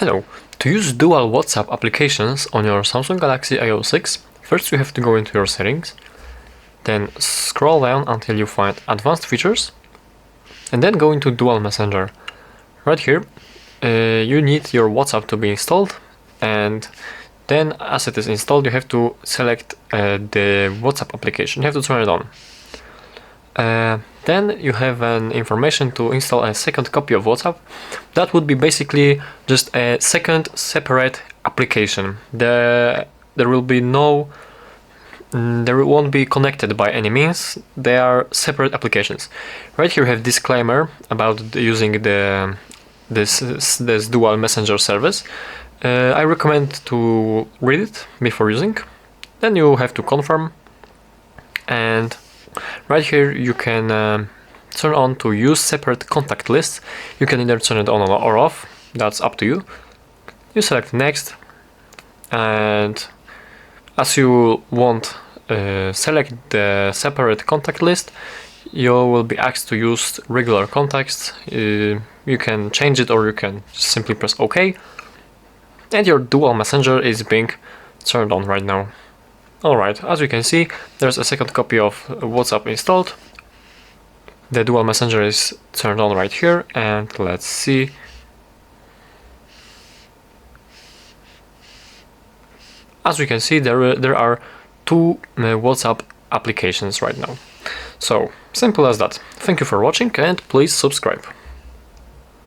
Hello. To use dual WhatsApp applications on your Samsung Galaxy A06, first you have to go into your settings, then scroll down until you find advanced features, and then go into dual messenger. Right here, you need your WhatsApp to be installed, and then as it is installed, you have to select the WhatsApp application. You have to turn it on. Then you have an information to install a second copy of WhatsApp. That would be basically just a second separate application. There won't be connected by any means. They are separate applications. Right here you have disclaimer about using this dual messenger service. I recommend to read it before using. Then you have to confirm, and right here you can turn on to use separate contact lists. You can either turn it on or off, that's up to you. You select next, and as you won't select the separate contact list, you will be asked to use regular contacts. You can change it or you can simply press OK, and your dual messenger is being turned on right now. Alright, as you can see, there's a second copy of WhatsApp installed. The dual messenger is turned on right here, and let's see. As we can see, there are two WhatsApp applications right now. So, simple as that. Thank you for watching, and please subscribe.